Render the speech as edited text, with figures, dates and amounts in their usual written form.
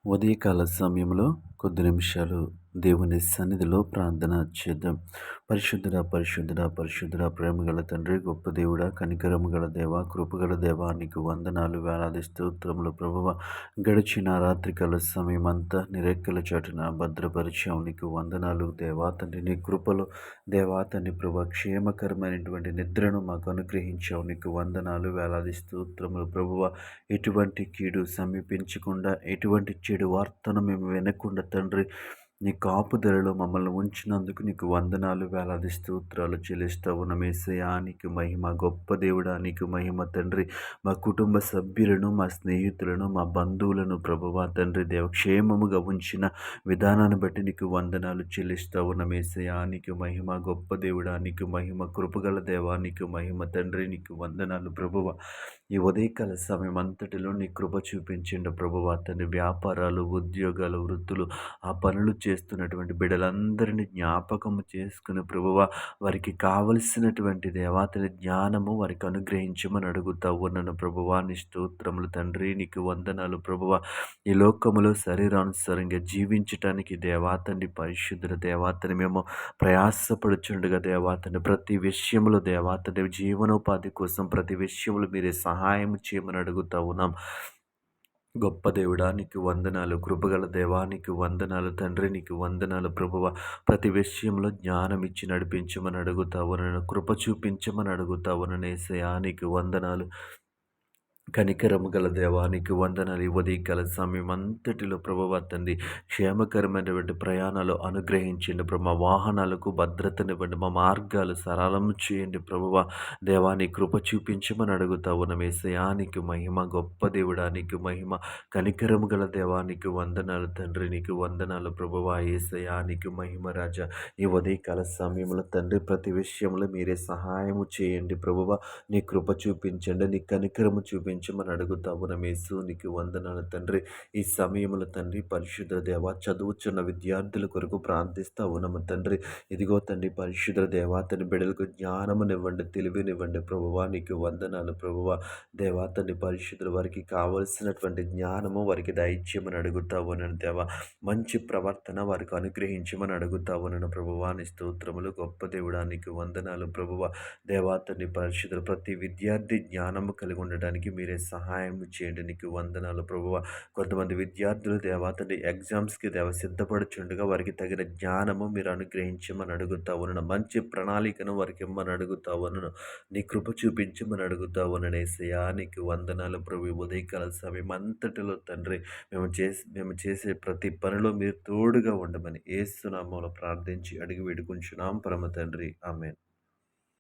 ఉదయకాల సమయంలో కొద్ది నిమిషాలు దేవుని సన్నిధిలో ప్రార్థన చేద్దాం. పరిశుద్ధుడా, పరిశుద్ధుడా, పరిశుద్ధుడా, ప్రేమగల తండ్రి, గొప్ప దేవుడా, కనికరము గల దేవ, కృపగల దేవ, నీకు వందనాలు, వేలాది స్తోత్రములు ప్రభువా. గడిచిన రాత్రికాల సమయమంతా నీ రెక్కల చాటున భద్రపరిచావు. నీకు వందనాలు దేవా తండ్రి. నీ కృపలో దేవా తండ్రి ప్రభా, క్షేమకరమైనటువంటి నిద్రను మాకు అనుగ్రహించావు. నీకు వందనాలు, వేలాది స్తోత్రములు ప్రభువా. ఎటువంటి కీడు సమీపించకుండా, ఎటువంటి చెడు వార్తను మేము వినకుండా తండ్రి, నీ కాపుదలలో మమ్మల్ని ఉంచినందుకు నీకు వందనాలు, వేలాది స్తోత్రాలు చెల్లిస్తా ఉన్నాం యేసయ్యా. నీకు మహిమ. గొప్ప దేవుడా, నీకు మహిమ తండ్రి. మా కుటుంబ సభ్యులను, మా స్నేహితులను, మా బంధువులను ప్రభువా తండ్రి దేవ క్షేమముగా ఉంచిన విధానాన్ని బట్టి నీకు వందనాలు చెల్లిస్తా ఉన్నాం యేసయ్యా. నీకు మహిమ. గొప్ప దేవుడా, నీకు మహిమ. కృపగల దేవా, నీకు మహిమ తండ్రి. నీకు వందనాలు ప్రభువా. ఈ ఉదయకాల సమయం అంతటిలో నీ కృప చూపించండి ప్రభువా తండ్రి. వ్యాపారాలు, ఉద్యోగాలు, వృత్తులు, ఆ పనులు చేస్తున్నటువంటి బిడ్డలందరినీ జ్ఞాపకం చేసుకుని ప్రభువా, వారికి కావలసినటువంటి దేవాతని జ్ఞానము వారికి అనుగ్రహించమని అడుగుతా ఉన్నాను ప్రభువా. నీ స్తోత్రములు తండ్రి. నీకు వందనాలు ప్రభువా. ఈ లోకములో శరీరానుసారంగా జీవించటానికి దేవాతని పరిశుద్ధుల దేవాతని మేము ప్రయాసపడుచుండగా దేవాతని ప్రతి విషయంలో దేవాతని జీవనోపాధి కోసం ప్రతి విషయంలో మీరే సహాయం చేయమని అడుగుతా ఉన్నాం. గొప్ప దేవుడా, నీకు వందనాలు. కృపగల దేవా, నీకు వందనాలు తండ్రి. నీకు వందనాలు ప్రభువ. ప్రతి విషయంలో జ్ఞానం ఇచ్చి నడిపించమని అడుగుతావు, నన్ను కృప చూపించమని అడుగుతావు, నన్ను యేసయ్యా. నీకు వందనాలు. కనికరము గల దేవానికి వందనాలు. ఈ ఉదయకాల సమయం అంతటిలో ప్రభువా తండ్రి క్షేమకరమైనటువంటి ప్రయాణాలు అనుగ్రహించండి ప్రభు. మా వాహనాలకు భద్రతనివ్వండి, మా మార్గాలు సరళం చేయండి ప్రభువా. దేవాని కృప చూపించమని అడుగుతా ఉన్నాం యేసయ్యా. నీకు మహిమ. గొప్ప దేవుడా, నీకు మహిమ. కనికరము గల దేవానికి వందనాలు తండ్రి. నీకు వందనాలు ప్రభువా. యేసయ్యా, నీకు మహిమ రాజా. ఈ ఉదయకాల సమయంలో తండ్రి ప్రతి విషయంలో మీరే సహాయము చేయండి ప్రభువా. నీ కృప చూపించండి, నీ కనికరము చూపించమని అడుగుతాము యేసు. నీకు వందనాలు తండ్రి. ఈ సమయంలో తండ్రి పరిశుద్ధ దేవ చదువుచున్న విద్యార్థుల కొరకు ప్రార్థిస్తా ఉన్నాము తండ్రి. ఇదిగో తండ్రి పరిశుద్ధ దేవ తన బిడ్డలకు జ్ఞానమునివ్వండి, తెలివినివ్వండి ప్రభువా. నీకు వందనాలు ప్రభువా. దేవా తండ్రి పరిశుద్ధులు వారికి కావలసినటువంటి జ్ఞానము వారికి దయచేయమని అడుగుతా ఉన్నాను దేవ. మంచి ప్రవర్తన వారికి అనుగ్రహించమని అడుగుతా ఉన్నాను ప్రభువా. నీ స్తోత్రములు. గొప్ప దేవుడా, నీకు వందనాలు ప్రభువా. దేవా తండ్రి పరిశుద్ధులు ప్రతి విద్యార్థి జ్ఞానము కలిగి ఉండడానికి మీరే సహాయం చేయండి. నీకు వందనాలు ప్రభువ. కొంతమంది విద్యార్థులు దేవా తండ్రి ఎగ్జామ్స్కి సిద్ధపడుచుండగా వారికి తగిన జ్ఞానము మీరు అనుగ్రహించమని అడుగుతా ఉన్నాను. మంచి ప్రణాళికను వారికి ఇమ్మని అడుగుతా ఉన్నాను. నీ కృప చూపించమని అడుగుతా ఉన్నాను యేసయ్యా. నీకు వందనాలు ప్రభు. ఉదయకాల సమయం అంతటిలో తండ్రి మేము చేసే ప్రతి పనిలో మీరు తోడుగా ఉండమని యేసు నామములో ప్రార్థించి అడిగి వేడుకుంటున్నాం పరమ తండ్రి. ఆమేన్.